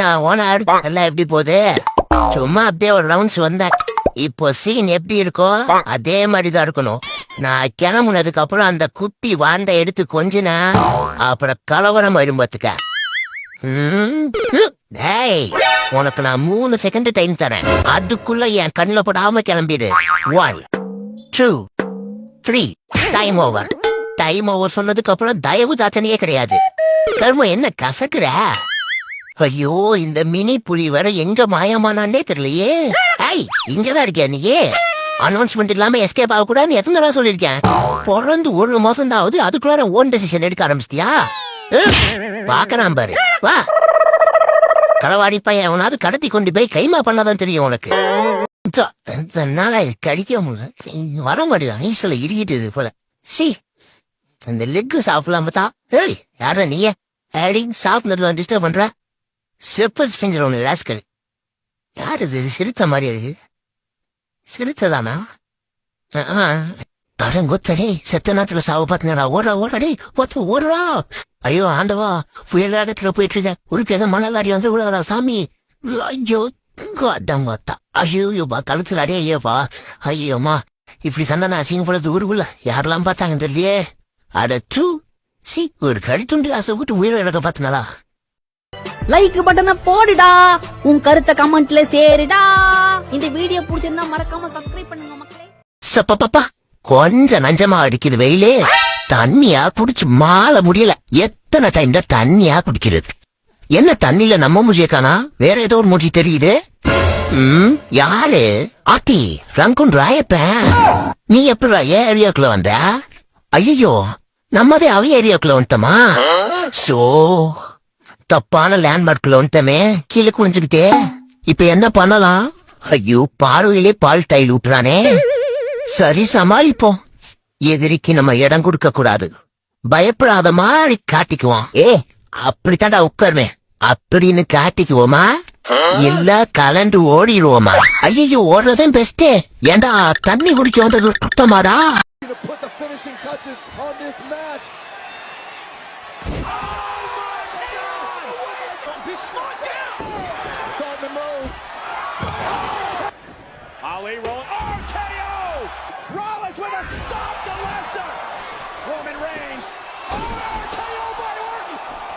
நான் ஓனர் எல்லாம் எப்படி போகுது? சும்மா அப்படியே ஒரு ரவுண்ட்ஸ் வந்தேன். இப்போ சீன் எப்படி இருக்கோ அதே மாதிரிதான் இருக்கணும். நான் கிளம்புனதுக்கு அப்புறம் அந்த குட்டி வாண்ட எடுத்து கொஞ்சினா அப்புறம் கலவரம் வரும் பாத்துக்க. டேய், உனக்கு நான் 3 செகண்ட் டைம் தரேன். அதுக்குள்ள என் கண்ணுல போடாம கிளம்பிடு. 1 2 3 டைம் ஓவர். டைம் ஓவர் சொன்னதுக்கு அப்புறம் தயவு தாச்சனையே கிடையாது. கர்மம் என்ன கசக்குற? ஐயோ, இந்த மினி புலி வர எங்க மாயமானான்னே தெரியலையே. ஐய், இங்கதான் இருக்கியா நீயே? அனௌன்ஸ்மெண்ட் இல்லாம எஸ்கேப் ஆகக்கூடாதுன்னு எத்தனை தடவை சொல்லியிருக்கேன். பிறந்து 1 மாசம் தான் ஆகுது, அதுக்குள்ளார ஓன் டெசிஷன் எடுக்க ஆரம்பிச்சிட்டியா? பாக்கறான் பாரு, வா. களவாடி பையன் அவனாவது கடத்தி கொண்டு போய் கைமா பண்ணாதான் தெரியும் உனக்கு. கடிக்க முடியல, வர மாட்டேன். ஐஸ்ல இடிக்கிட்டு போல. சி, அந்த லெக்கு சாப்பிடலாம் தான். ஏய், யார நீயே சாப்பிட்டு டிஸ்டர்ப் பண்ற? செப்பல் ஸ்பெஞ்சர் ஒன்று ராஸ்கல். யார் இது? சிரித்த மாதிரி இருக்கு. சிரித்ததானா? அரங்கொத்தரே, செத்த நேரத்துல சாவு பாத்தினா ஓடுறா ஓடா ஓடுறா. ஐயோ ஆண்டவா, புயல் வேகத்துல போயிட்டு இருக்க. உருக்கு எதோ மணலாடி வந்து விடாதா சாமி. ஐயோ அடங்கத்தா. ஐயோப்பா, கழுத்துல அடே. ஐயோப்பா, ஐயோமா, இப்படி சண்டை அசிங்கம் போடுறது ஊருக்குள்ள யாரெல்லாம் பார்த்தாங்க தெரியலையே. அடச்சு, சி, ஒரு கழுத்துண்டு ஆசை விட்டு உயிரை இழக்க பாத்தினாலா. லைக் பட்டனை போடுடா, உன் கருத்தை கமெண்ட்ல சேருடா. இந்த வீடியோ பிடிச்சிருந்தா மறக்காம சப்ஸ்கிரைப் பண்ணுங்க மக்களே. சப்பா, கொஞ்சம் நஞ்சமா அடிக்குது வெயிலே. தண்ணியா குடிச்சு மால முடியல. எத்தனை டைம் தான் தண்ணியா குடிக்கிறது? என்ன தண்ணில நம்ம மூஞ்சிய காணா, வேற ஏதோ ஒரு மூஞ்சி தெரியுது. யாரு? ஆத்தி ரங்குன் ராயப்பன். நீ எப்படி ஏரியாக்குள்ள வந்த? ஐயோ, நம்மதே அவ ஏரியாக்குள்ள வந்துட்டோமா? சோ, தப்பான லேண்ட்மார்க்ல வந்துட்டமே. கீழே குளிஞ்சுக்கிட்டே இப்ப என்ன பண்ணலாம்? ஐயோ, பார்வையிலே பால் டைல் ஊட்டுறானே. சரி, சமாளிப்போம். எதிரிக்கு நம்ம இடம் கொடுக்க கூடாது. பயப்படாத மாதிரி காட்டிக்குவோம். அப்படித்தாண்டா உட்காருமே அப்படின்னு காட்டிக்குவோமா, இல்ல கலண்டு ஓடிடுவோமா? ஐயோ, ஓடுறதும் பெஸ்டே. ஏண்டா தண்ணி குடிக்க வந்தது சுத்தமாடா. Ali rolling.